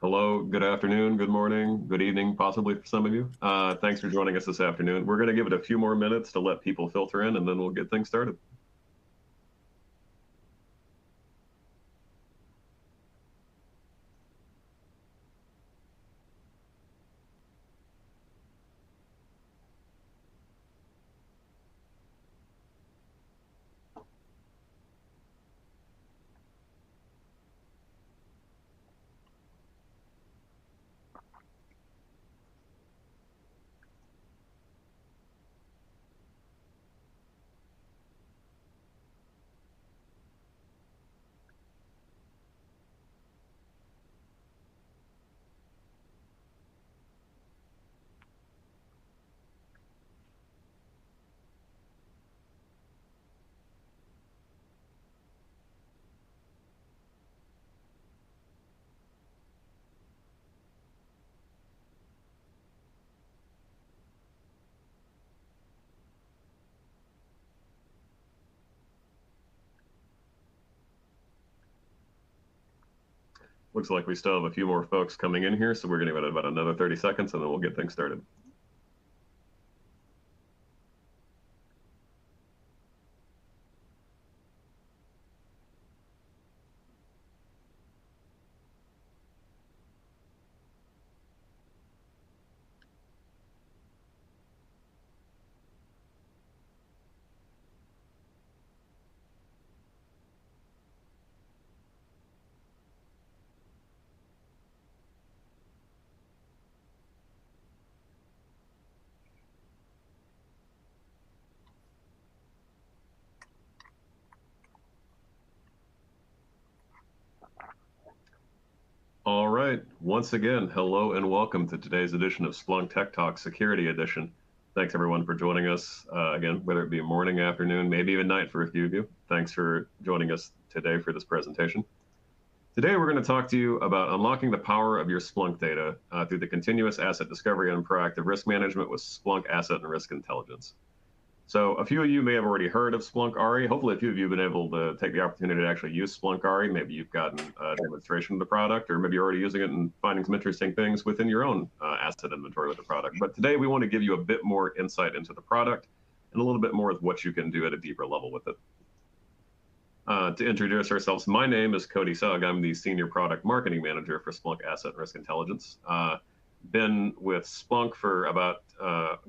Hello, good afternoon, good morning, good evening, possibly for some of you. Thanks for joining us this afternoon. We're going to give it a few more minutes to let people filter in, and then we'll get things started. Looks like we still have a few more folks coming in here, so we're going to give it about another 30 seconds, and then we'll get things started. All right, once again, hello and welcome to today's edition of Splunk Tech Talk Security Edition. Thanks everyone for joining us again, whether it be morning, afternoon, maybe even night for a few of you. Thanks for joining us today for this presentation. Today, we're going to talk to you about unlocking the power of your Splunk data through the continuous asset discovery and proactive risk management with Splunk Asset and Risk Intelligence. So a few of you may have already heard of Splunk ARI. Hopefully, a few of you have been able to take the opportunity to actually use Splunk ARI. Maybe you've gotten a demonstration of the product, or maybe you're already using it and finding some interesting things within your own asset inventory with the product. But today, we want to give you a bit more insight into the product and a little bit more of what you can do at a deeper level with it. To introduce ourselves, my name is Cody Sugg. I'm the Senior Product Marketing Manager for Splunk Asset and Risk Intelligence. Been with Splunk for about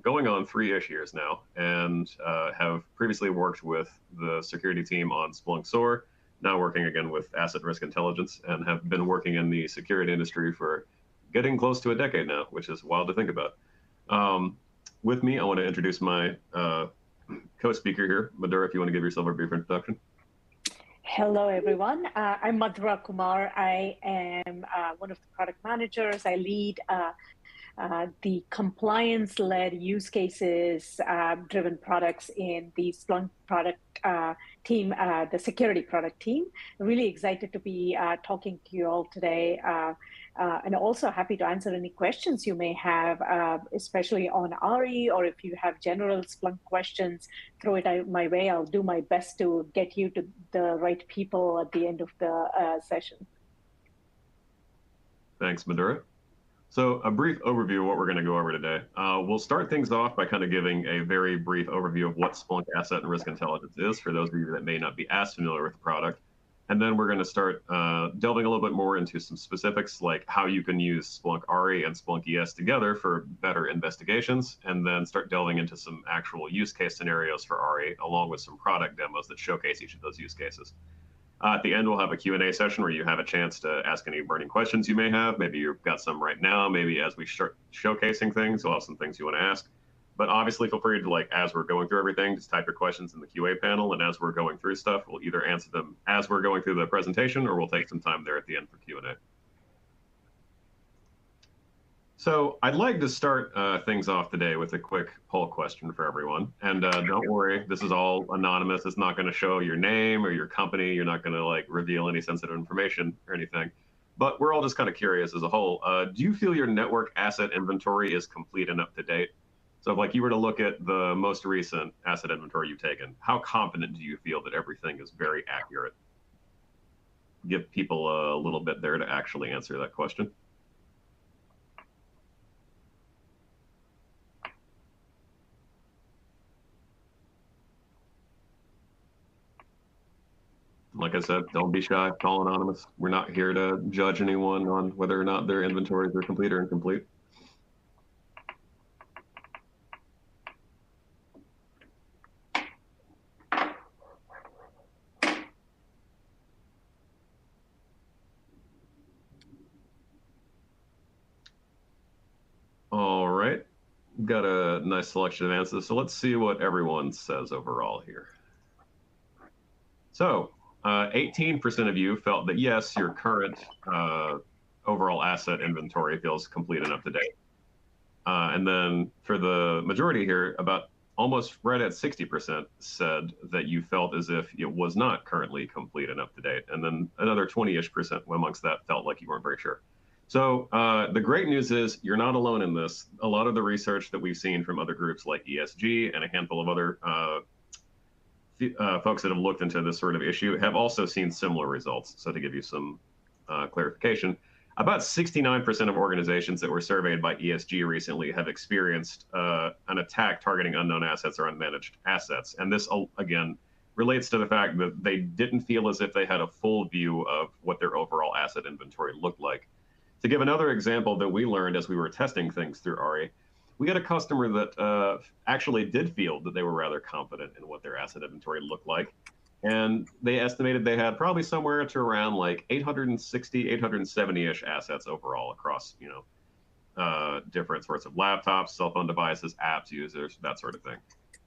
going on 3-ish years now, and have previously worked with the security team on Splunk SOAR, now working again with Asset Risk Intelligence, and have been working in the security industry for getting close to a decade now, which is wild to think about. With me, I want to introduce my co-speaker here. Madhura, if you want to give yourself a brief introduction. Hello, everyone. I'm Madhura Kumar. I am one of the product managers. I lead the compliance-led use cases driven products in the Splunk product team, the security product team. Really excited to be talking to you all today, and also happy to answer any questions you may have, especially on ARI, or if you have general Splunk questions, throw it my way. I'll do my best to get you to the right people at the end of the session. Thanks, Madhura. So a brief overview of what we're going to go over today. We'll start things off by kind of giving a very brief overview of what Splunk Asset and Risk Intelligence is for those of you that may not be as familiar with the product. And then we're going to start delving a little bit more into some specifics, like how you can use Splunk ARI and Splunk ES together for better investigations, and then start delving into some actual use case scenarios for ARI, along with some product demos that showcase each of those use cases. At the end, we'll have a Q&A session where you have a chance to ask any burning questions you may have. Maybe you've got some right now. Maybe as we start showcasing things, you'll have some things you want to ask. But obviously, feel free to, like, as we're going through everything, just type your questions in the QA panel. And as we're going through stuff, we'll either answer them as we're going through the presentation, or we'll take some time there at the end for Q&A. So I'd like to start things off today with a quick poll question for everyone. And don't worry, this is all anonymous. It's not going to show your name or your company. You're not going to like reveal any sensitive information or anything. But we're all just kind of curious as a whole. Do you feel your network asset inventory is complete and up to date? So if like you were to look at the most recent asset inventory you've taken, how confident do you feel that everything is very accurate? Give people a little bit there to actually answer that question. I said, don't be shy, call anonymous. We're not here to judge anyone on whether or not their inventories are complete or incomplete. All right, got a nice selection of answers. So let's see what everyone says overall here. So 18% of you felt that yes, your current overall asset inventory feels complete and up to date. And then for the majority here, about almost right at 60% said that you felt as if it was not currently complete and up to date. And then another 20-ish% amongst that felt like you weren't very sure. So the great news is you're not alone in this. A lot of the research that we've seen from other groups like ESG and a handful of other folks that have looked into this sort of issue have also seen similar results. So to give you some clarification, about 69% of organizations that were surveyed by ESG recently have experienced an attack targeting unknown assets or unmanaged assets. And this, again, relates to the fact that they didn't feel as if they had a full view of what their overall asset inventory looked like. To give another example that we learned as we were testing things through ARI, we had a customer that actually did feel that they were rather confident in what their asset inventory looked like. And they estimated they had probably somewhere to around like 860, 870-ish assets overall across, different sorts of laptops, cell phone devices, apps, users, that sort of thing.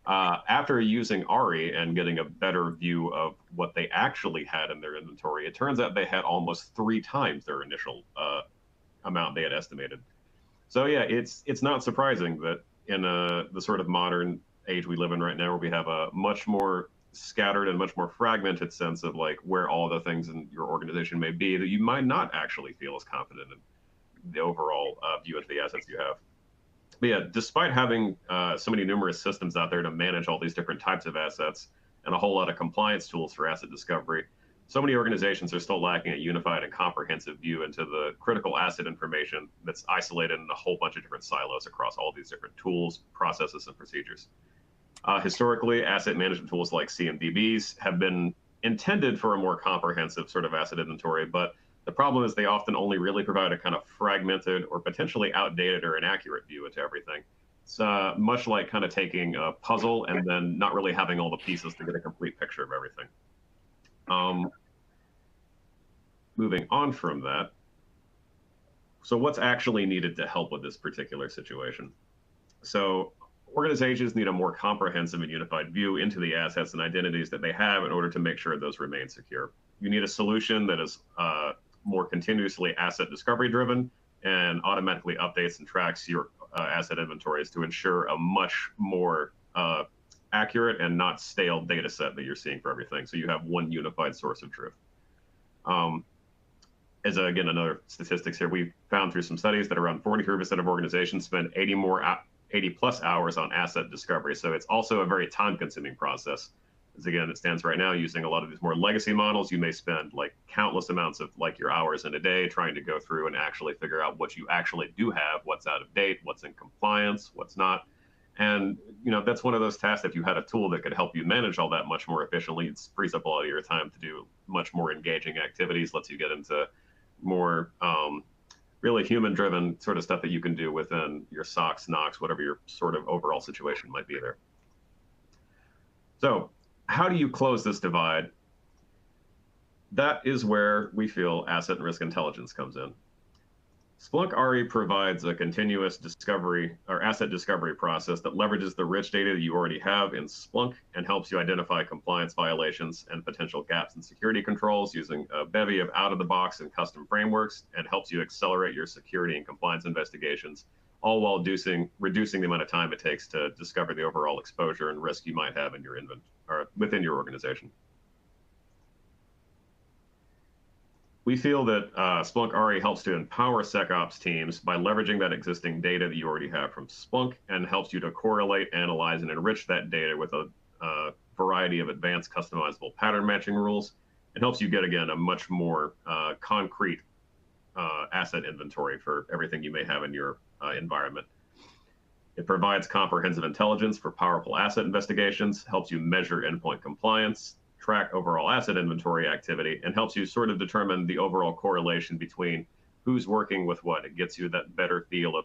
After using ARI and getting a better view of what they actually had in their inventory, it turns out they had almost 3 times their initial amount they had estimated. So yeah, it's not surprising that in the sort of modern age we live in right now, where we have a much more scattered and much more fragmented sense of like where all the things in your organization may be, that you might not actually feel as confident in the overall view of the assets you have. But yeah, despite having so many numerous systems out there to manage all these different types of assets and a whole lot of compliance tools for asset discovery, so many organizations are still lacking a unified and comprehensive view into the critical asset information that's isolated in a whole bunch of different silos across all these different tools, processes, and procedures. Historically, asset management tools like CMDBs have been intended for a more comprehensive sort of asset inventory, but the problem is they often only really provide a kind of fragmented or potentially outdated or inaccurate view into everything. It's much like kind of taking a puzzle and then not really having all the pieces to get a complete picture of everything. Moving on from that, so what's actually needed to help with this particular situation? So organizations need a more comprehensive and unified view into the assets and identities that they have in order to make sure those remain secure. You need a solution that is more continuously asset discovery driven and automatically updates and tracks your asset inventories to ensure a much more accurate and not stale data set that you're seeing for everything. So you have one unified source of truth. Again, another statistics here, we found through some studies that around 43% of organizations spend 80 plus hours on asset discovery. So it's also a very time consuming process. As again, it stands right now using a lot of these more legacy models, you may spend like countless amounts of like your hours in a day trying to go through and actually figure out what you actually do have, what's out of date, what's in compliance, what's not. And that's one of those tasks. If you had a tool that could help you manage all that much more efficiently, it frees up a lot of your time to do much more engaging activities, lets you get into more really human-driven sort of stuff that you can do within your SOCs, NOCs, whatever your sort of overall situation might be there. So how do you close this divide? That is where we feel asset and risk intelligence comes in. Splunk ARI provides a continuous discovery or asset discovery process that leverages the rich data that you already have in Splunk and helps you identify compliance violations and potential gaps in security controls using a bevy of out-of-the-box and custom frameworks, and helps you accelerate your security and compliance investigations, all while reducing the amount of time it takes to discover the overall exposure and risk you might have in your or within your organization. We feel that Splunk ARI helps to empower SecOps teams by leveraging that existing data that you already have from Splunk, and helps you to correlate, analyze, and enrich that data with a variety of advanced customizable pattern matching rules, and helps you get, again, a much more concrete asset inventory for everything you may have in your environment. It provides comprehensive intelligence for powerful asset investigations, helps you measure endpoint compliance, track overall asset inventory activity and helps you sort of determine the overall correlation between who's working with what. It gets you that better feel of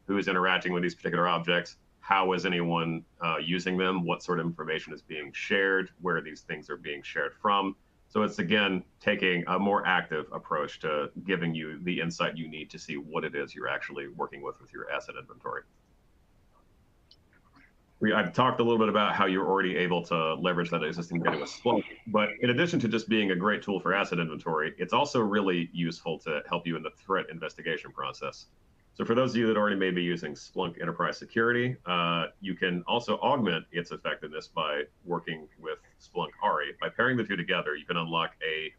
who is interacting with these particular objects, how is anyone using them, what sort of information is being shared, where these things are being shared from. So it's, again, taking a more active approach to giving you the insight you need to see what it is you're actually working with your asset inventory. I've talked a little bit about how you're already able to leverage that existing data with Splunk, but in addition to just being a great tool for asset inventory, it's also really useful to help you in the threat investigation process. So for those of you that already may be using Splunk Enterprise Security, you can also augment its effectiveness by working with Splunk ARI. By pairing the two together, you can unlock a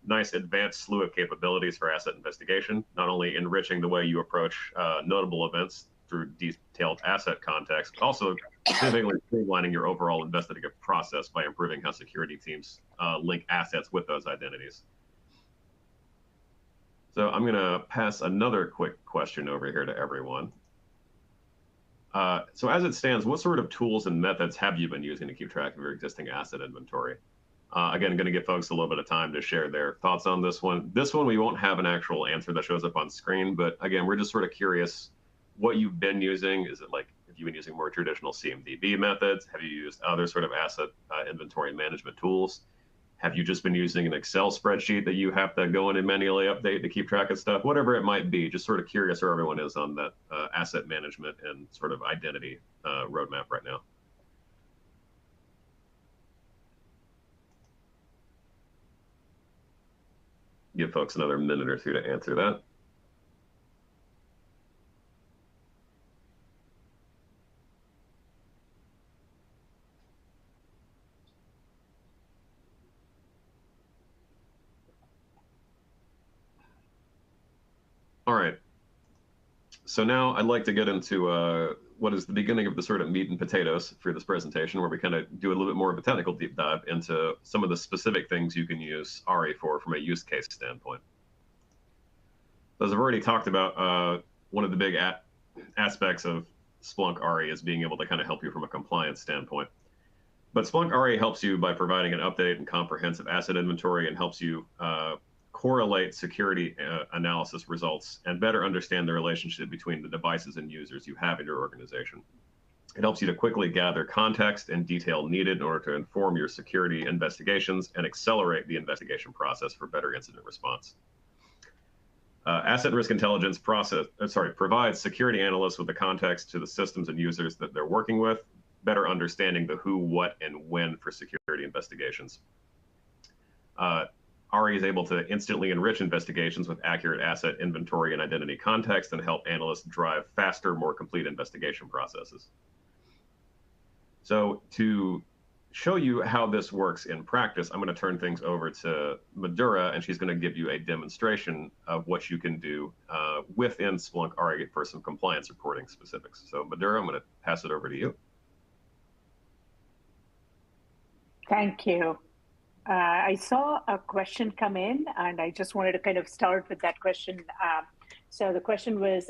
nice advanced slew of capabilities for asset investigation, not only enriching the way you approach notable events through detailed asset context, but also significantly streamlining your overall investigative process by improving how security teams link assets with those identities. So I'm going to pass another quick question over here to everyone. So as it stands, what sort of tools and methods have you been using to keep track of your existing asset inventory? Again, going to give folks a little bit of time to share their thoughts on this one. This one, we won't have an actual answer that shows up on screen, but again, we're just sort of curious what you've been using. Is it like, if you've been using more traditional CMDB methods? Have you used other sort of asset inventory management tools? Have you just been using an Excel spreadsheet that you have to go in and manually update to keep track of stuff? Whatever it might be, just sort of curious where everyone is on that asset management and sort of identity roadmap right now. Give folks another minute or two to answer that. All right. So now I'd like to get into what is the beginning of the sort of meat and potatoes for this presentation, where we kind of do a little bit more of a technical deep dive into some of the specific things you can use ARI for from a use case standpoint. As I've already talked about, one of the big aspects of Splunk ARI is being able to kind of help you from a compliance standpoint. But Splunk ARI helps you by providing an updated and comprehensive asset inventory and helps you correlate security analysis results and better understand the relationship between the devices and users you have in your organization. It helps you to quickly gather context and detail needed in order to inform your security investigations and accelerate the investigation process for better incident response. Asset risk intelligence provides security analysts with the context to the systems and users that they're working with, better understanding the who, what, and when for security investigations. ARI is able to instantly enrich investigations with accurate asset inventory and identity context and help analysts drive faster, more complete investigation processes. So to show you how this works in practice, I'm going to turn things over to Madhura, and she's going to give you a demonstration of what you can do within Splunk ARI for some compliance reporting specifics. So Madhura, I'm going to pass it over to you. Thank you. I saw a question come in, and I just wanted to kind of start with that question. So the question was,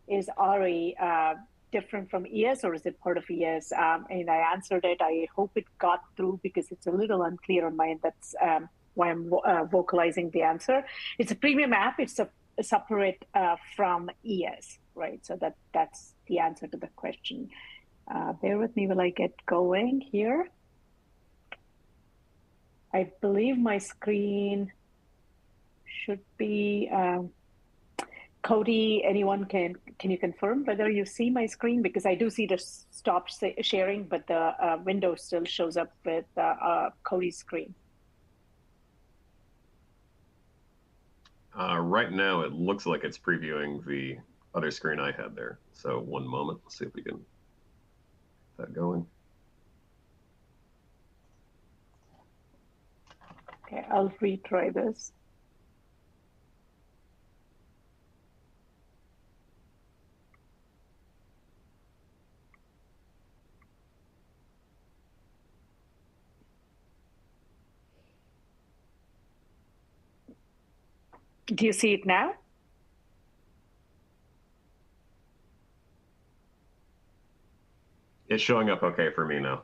is ARI different from ES, or is it part of ES? And I answered it. I hope it got through because it's a little unclear on my end. That's why I'm vocalizing the answer. It's a premium app. It's a separate from ES, right? So that's the answer to the question. Bear with me while I get going here. I believe my screen should be, Cody, anyone can you confirm whether you see my screen? Because I do see the stop sharing, but the window still shows up with Cody's screen. Right now, it looks like it's previewing the other screen I had there. So one moment, let's see if we can get that going. Okay, I'll retry this. Do you see it now? It's showing up okay for me now.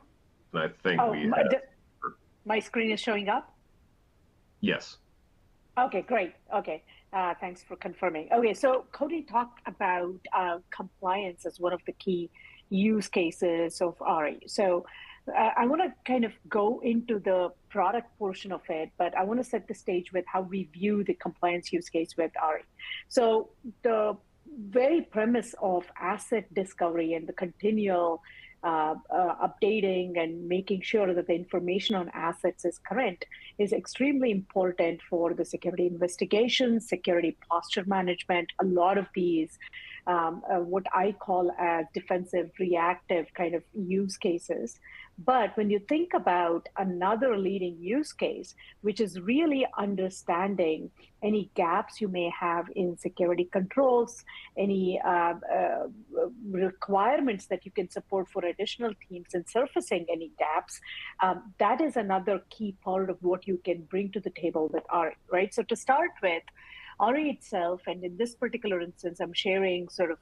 And I think we have. My screen is showing up? Yes. Okay, great. Okay, thanks for confirming. Okay, so Cody talked about compliance as one of the key use cases of RE. So I want to kind of go into the product portion of it, but I want to set the stage with how we view the compliance use case with RE. So the very premise of asset discovery and the continual updating and making sure that the information on assets is current is extremely important for the security investigations, security posture management. A lot of these, what I call as defensive reactive kind of use cases. But when you think about another leading use case, which is really understanding any gaps you may have in security controls, any requirements that you can support for additional teams and surfacing any gaps, that is another key part of what you can bring to the table with RE, right? So to start with, RE itself, and in this particular instance, I'm sharing sort of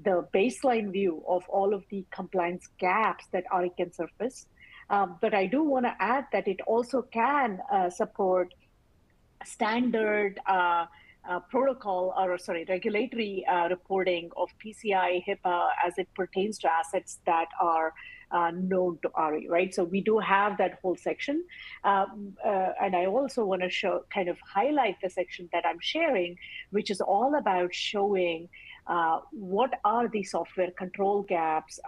the baseline view of all of the compliance gaps that RE can surface. But I do want to add that it also can support standard protocol, or sorry, regulatory reporting of PCI, HIPAA as it pertains to assets that are known to RE, right? So we do have that whole section. And I also want to kind of highlight the section that I'm sharing, which is all about showing what are the software control gaps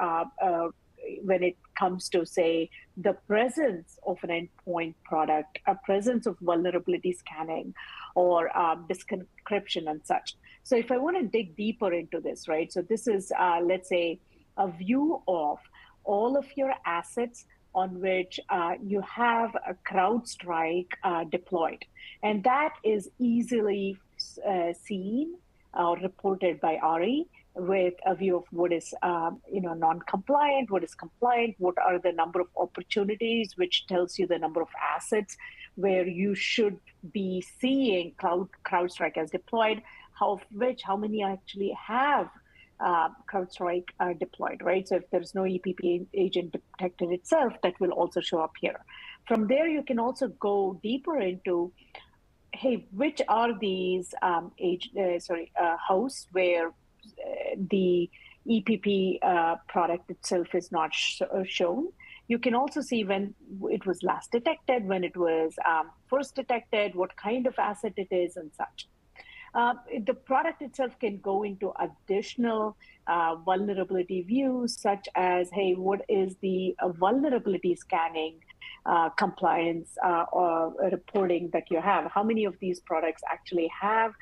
when it comes to, say, the presence of an endpoint product, a presence of vulnerability scanning, or disk encryption and such. So if I want to dig deeper into this, right? So this is, let's say, a view of all of your assets on which you have a CrowdStrike deployed. And that is easily seen or reported by RE with a view of what is non-compliant, what is compliant, what are the number of opportunities, which tells you the number of assets where you should be seeing CrowdStrike as deployed, how many actually have CrowdStrike deployed, right? So if there's no EPP agent detected itself, that will also show up here. From there, you can also go deeper into, hey, which are these hosts where the EPP product itself is not shown. You can also see when it was last detected, when it was first detected, what kind of asset it is, and such. The product itself can go into additional vulnerability views, such as, hey, what is the vulnerability scanning compliance or reporting that you have? How many of these products actually have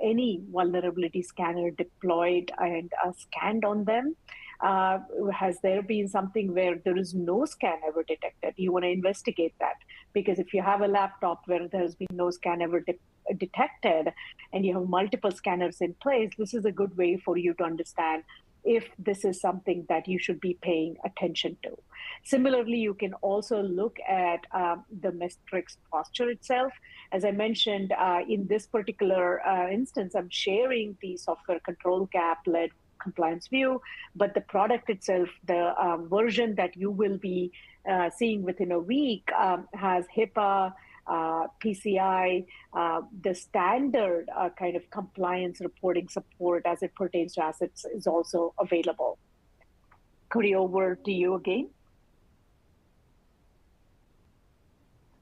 any vulnerability scanner deployed and scanned on them? Has there been something where there is no scan ever detected? You want to investigate that, because if you have a laptop where there has been no scan ever detected and you have multiple scanners in place, this is a good way for you to understand if this is something that you should be paying attention to. Similarly, you can also look at the metrics posture itself. As I mentioned, in this particular instance, I'm sharing the software control gap-led compliance view, but the product itself, the version that you will be seeing within a week has HIPAA, PCI, the standard kind of compliance reporting support as it pertains to assets is also available. Cody, over to you again.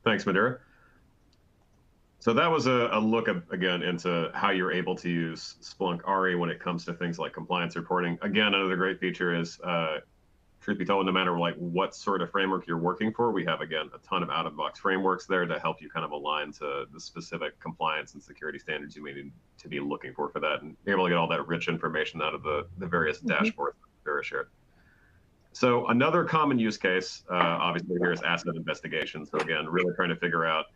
Thanks, Madhura. So that was a look again into how you're able to use Splunk RE when it comes to things like compliance reporting. Again, another great feature is, truth be told, no matter like what sort of framework you're working for, we have, again, a ton of out-of-the-box frameworks there to help you kind of align to the specific compliance and security standards you may need to be looking for that, and be able to get all that rich information out of the various dashboards that Madhura shared. So another common use case, obviously, here is asset investigation. So again, really trying to figure out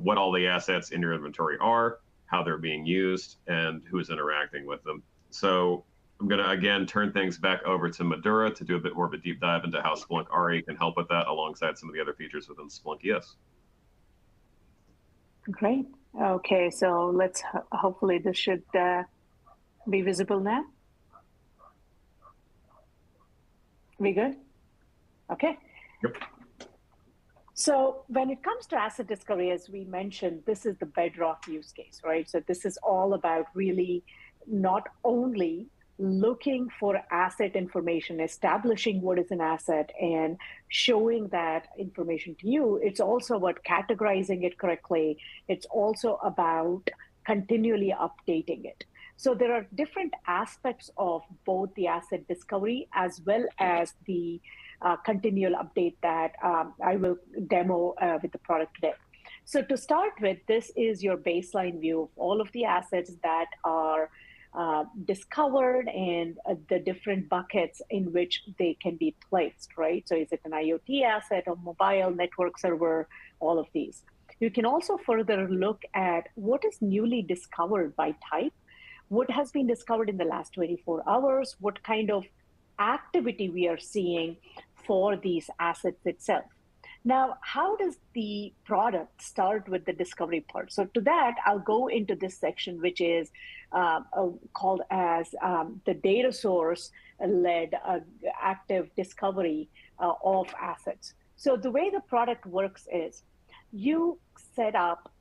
what all the assets in your inventory are, how they're being used, and who is interacting with them. So I'm going to, again, turn things back over to Madhura to do a bit more of a deep dive into how Splunk RE can help with that alongside some of the other features within Splunk ES. Great. Okay, so let's, hopefully this should be visible now. We good? Okay. Yep. So when it comes to asset discovery, as we mentioned, this is the bedrock use case, right? So this is all about really not only looking for asset information, establishing what is an asset and showing that information to you. It's also about categorizing it correctly. It's also about continually updating it. So there are different aspects of both the asset discovery as well as the continual update that I will demo with the product today. So to start with, this is your baseline view of all of the assets that are discovered and the different buckets in which they can be placed, right? So is it an IoT asset, a mobile network server, all of these. You can also further look at what is newly discovered by type, what has been discovered in the last 24 hours, what kind of activity we are seeing for these assets itself. Now, how does the product start with the discovery part? So to that, I'll go into this section, which is called as the data source led active discovery of assets. So the way the product works is you set up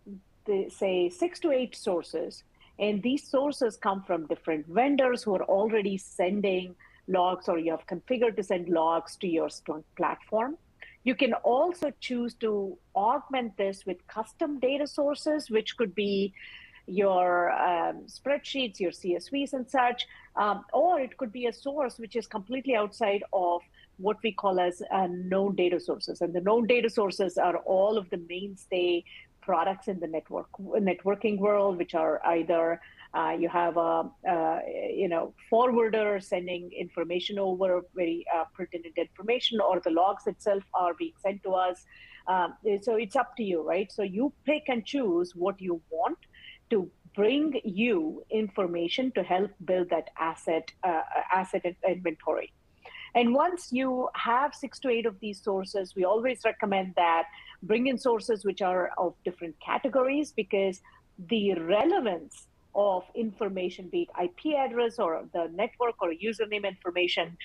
the, say, 6 to 8 sources, and these sources come from different vendors who are already sending logs, or you have configured to send logs to your Splunk platform. You can also choose to augment this with custom data sources, which could be your spreadsheets, your CSVs and such, or it could be a source which is completely outside of what we call as known data sources. And the known data sources are all of the mainstay products in the networking world, which are either you have a forwarder sending information over, very pertinent information, or the logs itself are being sent to us. So it's up to you, right? So you pick and choose what you want to bring you information to help build that asset inventory. And once you have 6 to 8 of these sources, we always recommend that bring in sources which are of different categories, because the relevance of information, be it IP address or the network or username information,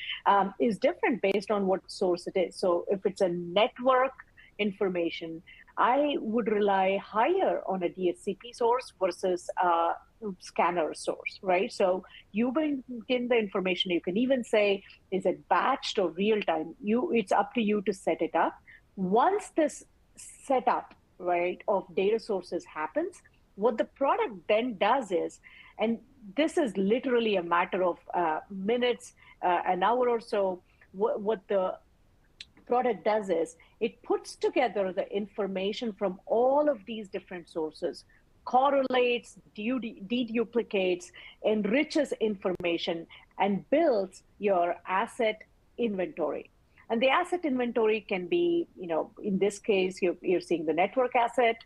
is different based on what source it is. So if it's a network information, I would rely higher on a DHCP source versus a scanner source, right? So you bring in the information. You can even say, is it batched or real time? It's up to you to set it up. Once this setup, right, of data sources happens, what the product then does is, and this is literally a matter of minutes, an hour or so, what the product does is it puts together the information from all of these different sources, correlates, deduplicates, enriches information, and builds your asset inventory. And the asset inventory can be, in this case, you're seeing the network asset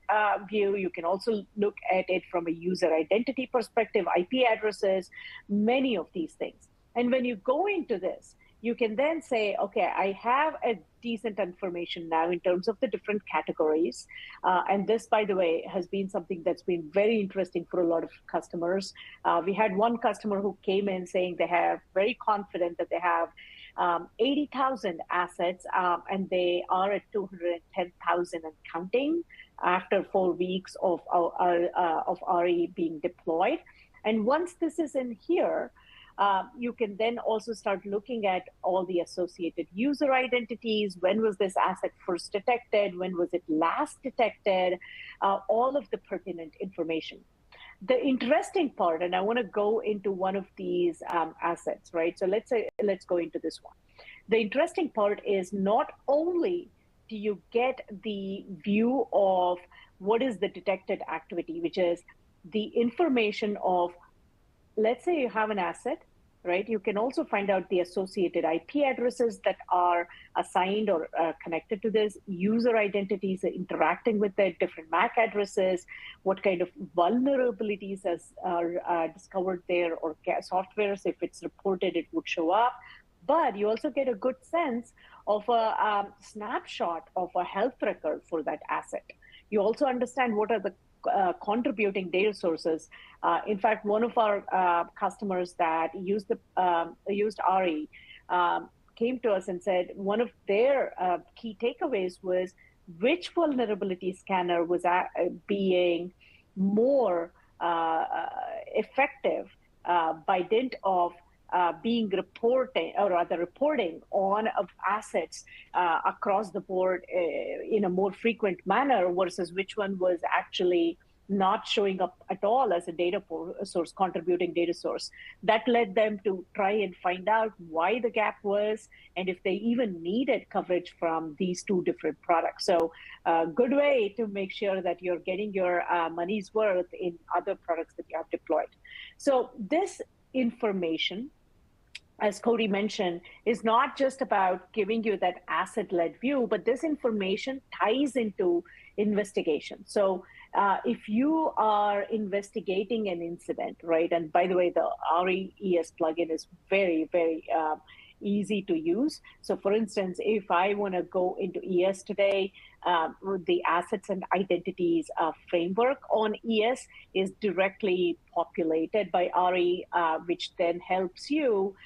view. You can also look at it from a user identity perspective, IP addresses, many of these things. And when you go into this, you can then say, okay, I have a decent information now in terms of the different categories. And this, by the way, has been something that's been very interesting for a lot of customers. We had one customer who came in saying they have very confident that they have 80,000 assets, and they are at 210,000 and counting after 4 weeks of RE being deployed. And once this is in here, you can then also start looking at all the associated user identities. When was this asset first detected? When was it last detected? All of the pertinent information. The interesting part, and I want to go into one of these assets, right? So let's go into this one. The interesting part is not only do you get the view of what is the detected activity, which is the information of, let's say you have an asset, right? You can also find out the associated IP addresses that are assigned or connected to this, user identities interacting with the different MAC addresses, what kind of vulnerabilities are discovered there, or softwares, if it's reported, it would show up. But you also get a good sense of a snapshot of a health record for that asset. You also understand what are the contributing data sources. In fact, one of our customers that used RE came to us and said one of their key takeaways was which vulnerability scanner was being more effective by dint of being reporting, or rather reporting on assets across the board in a more frequent manner versus which one was actually not showing up at all as a data source, contributing data source. That led them to try and find out why the gap was and if they even needed coverage from these two different products. So a good way to make sure that you're getting your money's worth in other products that you have deployed. So this information, as Cody mentioned, is not just about giving you that asset-led view, but this information ties into investigation. So if you are investigating an incident, right, and by the way, the REES plugin is very, very easy to use. So for instance, if I want to go into ES today, the assets and identities framework on ES is directly populated by RE, which then helps you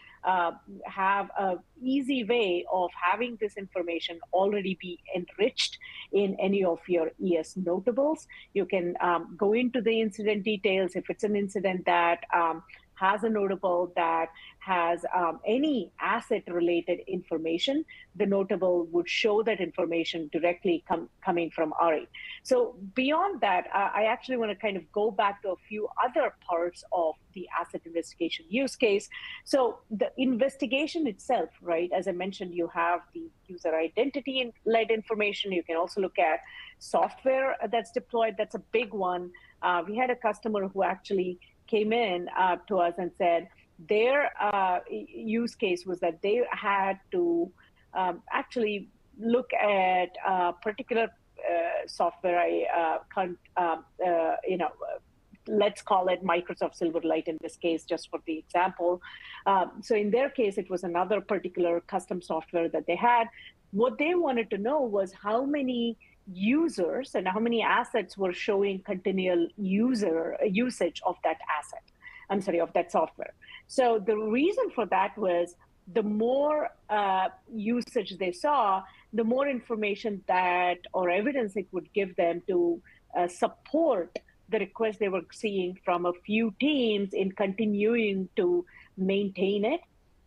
have an easy way of having this information already be enriched in any of your ES notables. You can go into the incident details. If it's an incident that has a notable that has any asset-related information, the notable would show that information directly coming from RE. So beyond that, I actually want to kind of go back to a few other parts of the asset investigation use case. So the investigation itself, right, as I mentioned, you have the user identity-led information. You can also look at software that's deployed. That's a big one. We had a customer who actually came in to us and said their use case was that they had to actually look at particular software. I can't, let's call it Microsoft Silverlight in this case, just for the example. So in their case, it was another particular custom software that they had. What they wanted to know was how many users and how many assets were showing continual usage of that asset. I'm sorry, of that software. So the reason for that was the more usage they saw, the more information that or evidence it would give them to support the request they were seeing from a few teams in continuing to maintain it,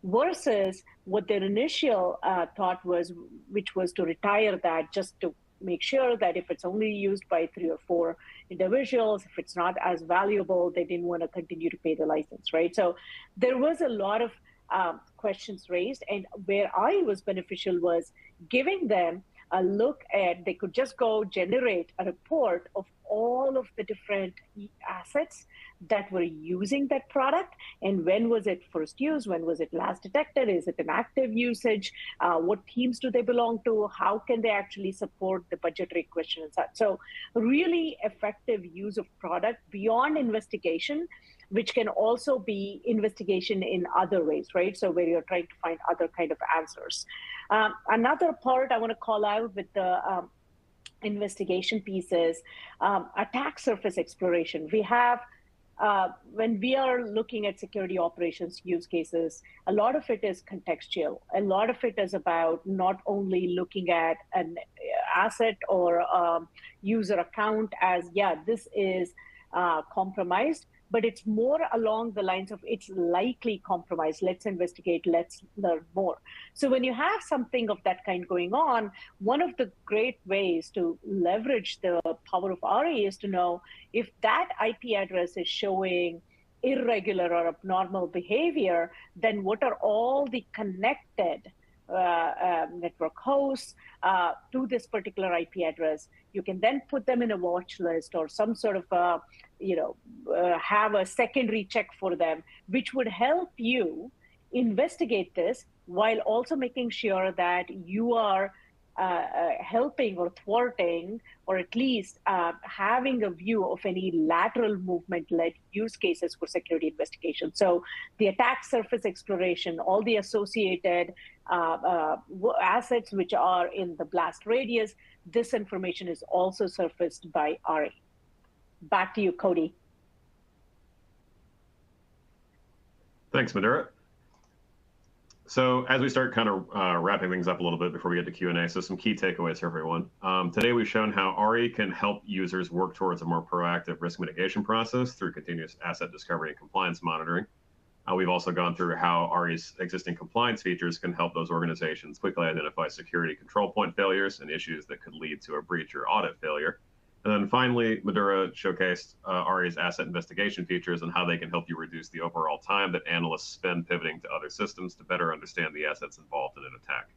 versus what their initial thought was, which was to retire that just to make sure that if it's only used by 3 or 4 individuals, if it's not as valuable, they didn't want to continue to pay the license, right? So there was a lot of questions raised, and where I was beneficial was giving them a look at, they could just go generate a report of all of the different assets that were using that product, and when was it first used, when was it last detected, is it an active usage, what teams do they belong to, how can they actually support the budgetary question and such. So really effective use of product beyond investigation, which can also be investigation in other ways, right? So where you're trying to find other kind of answers. Another part I want to call out with the investigation pieces, attack surface exploration. We have, when we are looking at security operations use cases, a lot of it is contextual. A lot of it is about not only looking at an asset or user account as, yeah, this is compromised, but it's more along the lines of it's likely compromised. Let's investigate, let's learn more. So when you have something of that kind going on, one of the great ways to leverage the power of RE is to know if that IP address is showing irregular or abnormal behavior, then what are all the connected network hosts to this particular IP address. You can then put them in a watch list or some sort of have a secondary check for them, which would help you investigate this while also making sure that you are helping or thwarting, or at least having a view of any lateral movement-led use cases for security investigation. So the attack surface exploration, all the associated assets which are in the blast radius, this information is also surfaced by RE. Back to you, Cody. Thanks, Madhura. So as we start kind of wrapping things up a little bit before we get to Q&A, so some key takeaways for everyone. Today we've shown how RE can help users work towards a more proactive risk mitigation process through continuous asset discovery and compliance monitoring. We've also gone through how RE's existing compliance features can help those organizations quickly identify security control point failures and issues that could lead to a breach or audit failure. And then finally, Madhura showcased RE's asset investigation features and how they can help you reduce the overall time that analysts spend pivoting to other systems to better understand the assets involved in an attack.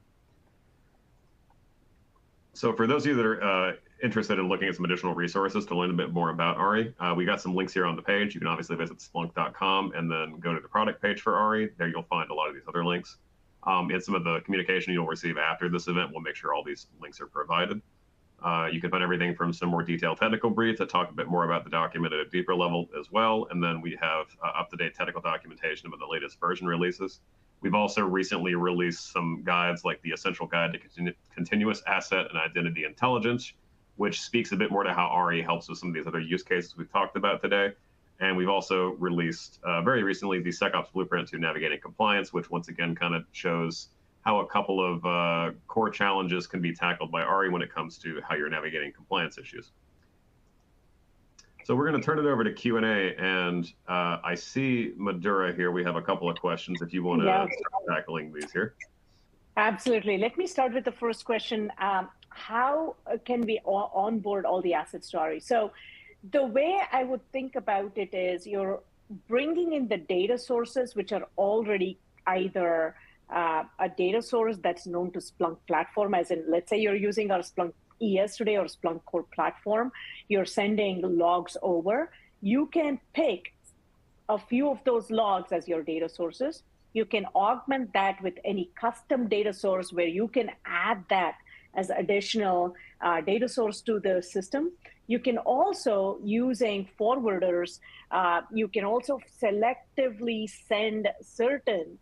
So for those of you that are interested in looking at some additional resources to learn a bit more about RE, we got some links here on the page. You can obviously visit splunk.com and then go to the product page for RE. There you'll find a lot of these other links. And some of the communication you'll receive after this event, we'll make sure all these links are provided. You can find everything from some more detailed technical briefs that talk a bit more about the document at a deeper level as well. And then we have up-to-date technical documentation about the latest version releases. We've also recently released some guides like the Essential Guide to Continuous Asset and Identity Intelligence, which speaks a bit more to how RE helps with some of these other use cases we've talked about today. And we've also released very recently the SecOps Blueprint to Navigating Compliance, which once again kind of shows how a couple of core challenges can be tackled by RE when it comes to how you're navigating compliance issues. So we're going to turn it over to Q&A, and I see Madhura here. We have a couple of questions if you want to start tackling these here. Absolutely. Let me start with the first question. How can we onboard all the assets to RE? So the way I would think about it is you're bringing in the data sources, which are already either a data source that's known to Splunk platform, as in, let's say you're using our Splunk ES today or Splunk core platform, you're sending logs over. You can pick a few of those logs as your data sources. You can augment that with any custom data source where you can add that as additional data source to the system. You can also, using forwarders, you can also selectively send certain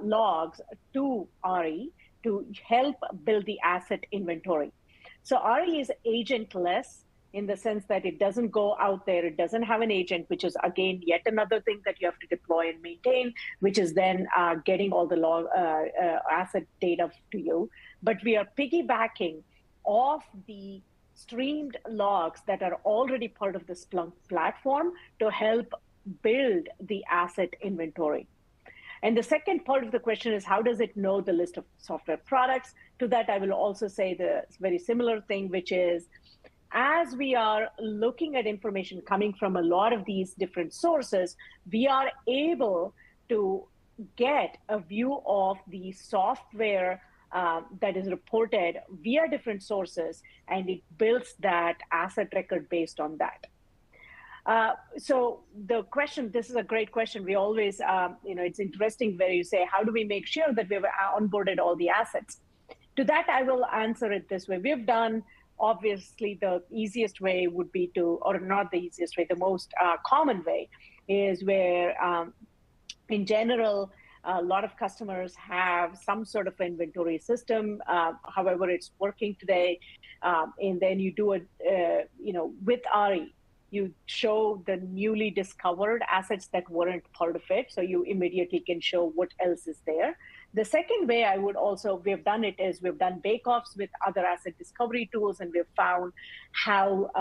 logs to RE to help build the asset inventory. So RE is agentless in the sense that it doesn't go out there. It doesn't have an agent, which is, again, yet another thing that you have to deploy and maintain, which is then getting all the log asset data to you. But we are piggybacking off the streamed logs that are already part of the Splunk platform to help build the asset inventory. And the second part of the question is, how does it know the list of software products? To that, I will also say the very similar thing, which is, as we are looking at information coming from a lot of these different sources, we are able to get a view of the software that is reported via different sources, and it builds that asset record based on that. So the question, this is a great question. We always, it's interesting where you say, how do we make sure that we've onboarded all the assets? To that, I will answer it this way. We've done, obviously, the easiest way would be to, or not the easiest way, the most common way is where, in general, a lot of customers have some sort of inventory system, however it's working today, and then you do it, with RE. You show the newly discovered assets that weren't part of it, so you immediately can show what else is there. The second way we've done it is we've done bake-offs with other asset discovery tools, and we've found how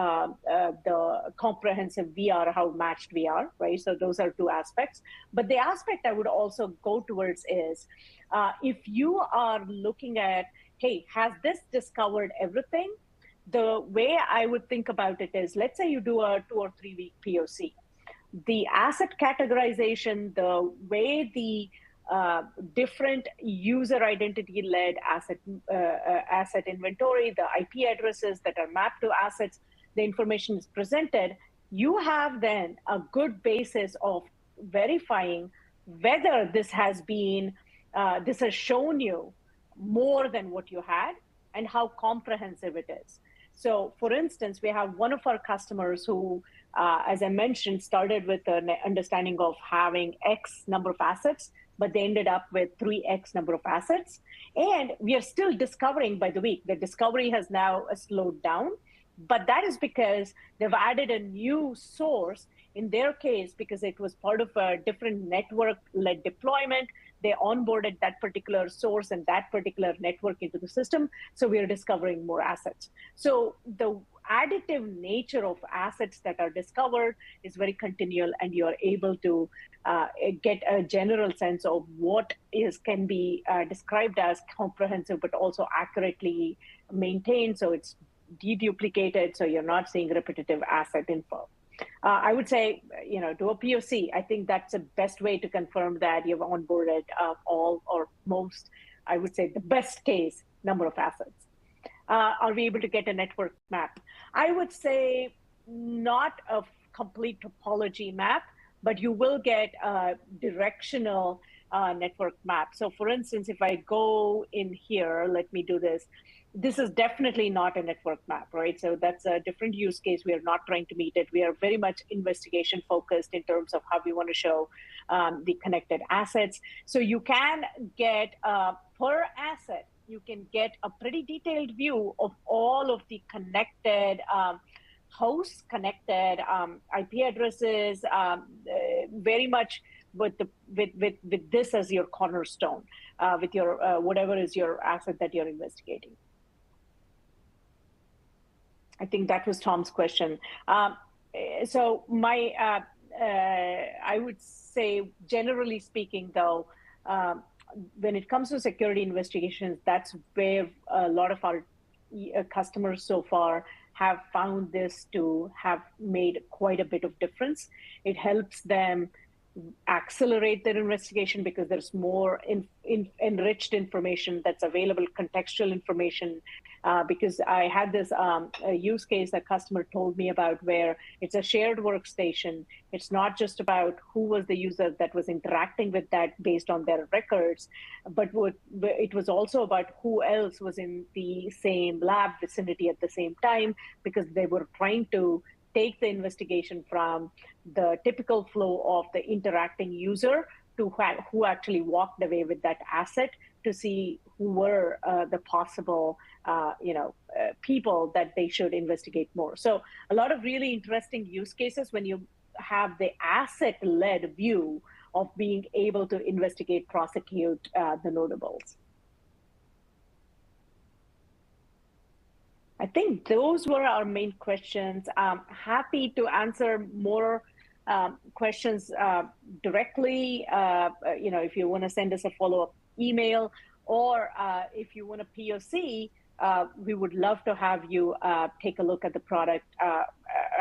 the comprehensive we are, how matched we are, right? So those are two aspects. But the aspect I would also go towards is, if you are looking at, hey, has this discovered everything? The way I would think about it is, let's say you do a 2 or 3 week POC. The asset categorization, the way the different user identity-led asset inventory, the IP addresses that are mapped to assets, the information is presented, you have then a good basis of verifying whether this has been, this has shown you more than what you had and how comprehensive it is. So for instance, we have one of our customers who, as I mentioned, started with an understanding of having X number of assets, but they ended up with 3X number of assets. And we are still discovering by the week. The discovery has now slowed down, but that is because they've added a new source In their case, because it was part of a different network-led deployment, they onboarded that particular source and that particular network into the system. So we are discovering more assets. So the additive nature of assets that are discovered is very continual, and you are able to get a general sense of what can be described as comprehensive, but also accurately maintained. So it's deduplicated, so you're not seeing repetitive asset info. I would say, do a POC. I think that's the best way to confirm that you've onboarded all or most, I would say the best case number of assets. Are we able to get a network map? I would say not a complete topology map, but you will get a directional network map. So for instance, if I go in here, let me do this. This is definitely not a network map, right? So that's a different use case. We are not trying to meet it. We are very much investigation focused in terms of how we want to show the connected assets. So you can get per asset, you can get a pretty detailed view of all of the connected hosts, connected IP addresses, very much with this as your cornerstone, with your whatever is your asset that you're investigating. I think that was Tom's question. So I would say, generally speaking, though, when it comes to security investigations, that's where a lot of our customers so far have found this to have made quite a bit of difference. It helps them accelerate their investigation because there's more enriched information that's available, contextual information. Because I had this a use case that customer told me about where it's a shared workstation. It's not just about who was the user that was interacting with that based on their records, but it was also about who else was in the same lab vicinity at the same time, because they were trying to take the investigation from the typical flow of the interacting user to who actually walked away with that asset, to see who were the possible people that they should investigate more. So a lot of really interesting use cases when you have the asset-led view of being able to investigate, prosecute the notables. I think those were our main questions. I'm happy to answer more questions directly. If you want to send us a follow-up email, or if you want a POC, we would love to have you take a look at the product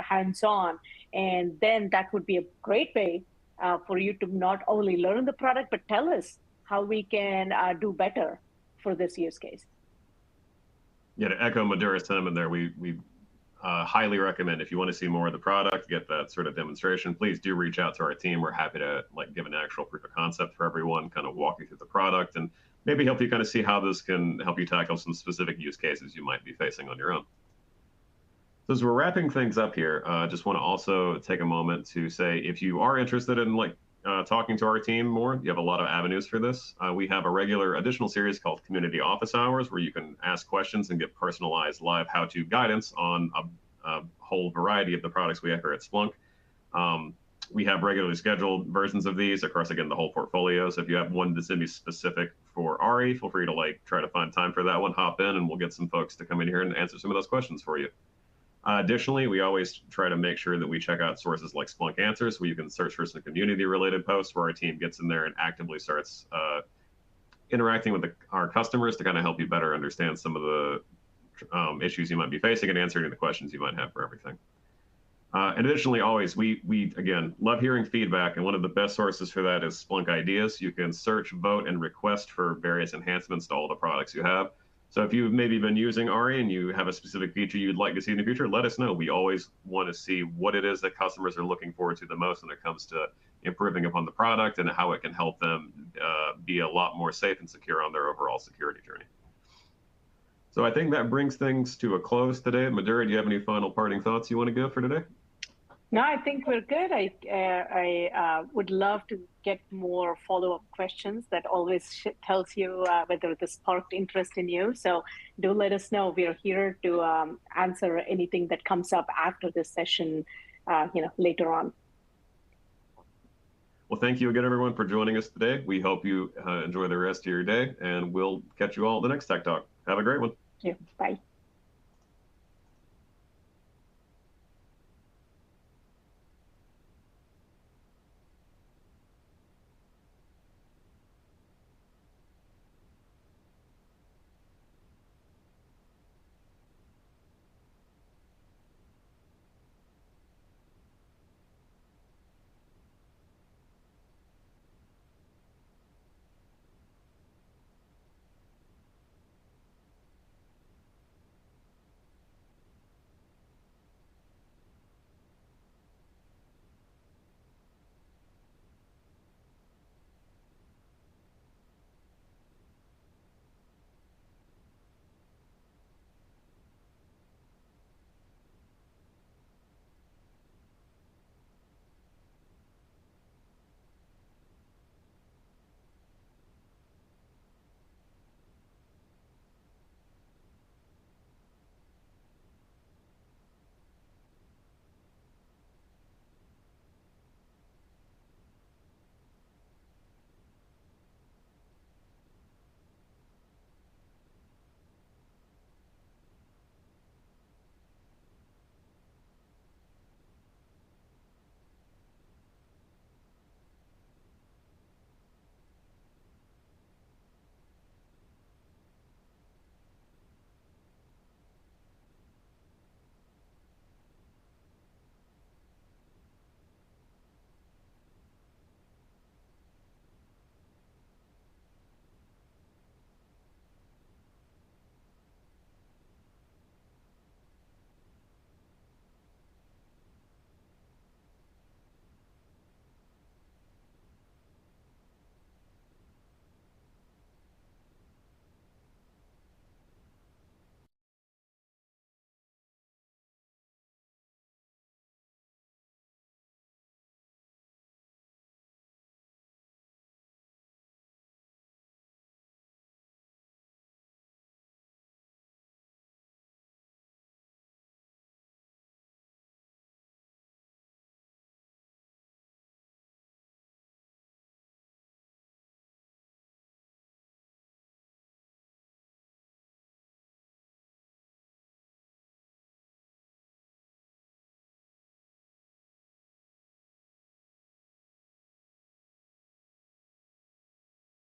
hands-on. And then that would be a great way for you to not only learn the product, but tell us how we can do better for this use case. Yeah, to echo Madhura's sentiment there, we highly recommend, if you want to see more of the product, get that sort of demonstration, please do reach out to our team. We're happy to give an actual proof of concept for everyone, kind of walk you through the product, and maybe help you kind of see how this can help you tackle some specific use cases you might be facing on your own. So as we're wrapping things up here, just want to also take a moment to say, if you are interested in talking to our team more, you have a lot of avenues for this. We have a regular additional series called Community Office Hours, where you can ask questions and get personalized live how-to guidance on a whole variety of the products we offer at Splunk. We have regularly scheduled versions of these across, again, the whole portfolio. So if you have one that's going to be specific for RE, feel free to try to find time for that one, hop in, and we'll get some folks to come in here and answer some of those questions for you. Additionally, we always try to make sure that we check out sources like Splunk Answers, where you can search for some community-related posts, where our team gets in there and actively starts interacting with our customers to kind of help you better understand some of the issues you might be facing and answering the questions you might have for everything. And additionally, always, we again, love hearing feedback, and one of the best sources for that is Splunk Ideas. You can search, vote, and request for various enhancements to all the products you have. So if you've maybe been using RE and you have a specific feature you'd like to see in the future, let us know. We always want to see what it is that customers are looking forward to the most when it comes to improving upon the product and how it can help them be a lot more safe and secure on their overall security journey. So I think that brings things to a close today. Madhura, do you have any final parting thoughts you want to give for today? No, I think we're good. I would love to get more follow-up questions. That always tells you whether this sparked interest in you. So do let us know. We are here to answer anything that comes up after this session, later on. Well, thank you again, everyone, for joining us today. We hope you enjoy the rest of your day, and we'll catch you all at the next Tech Talk. Have a great one. Yeah, bye.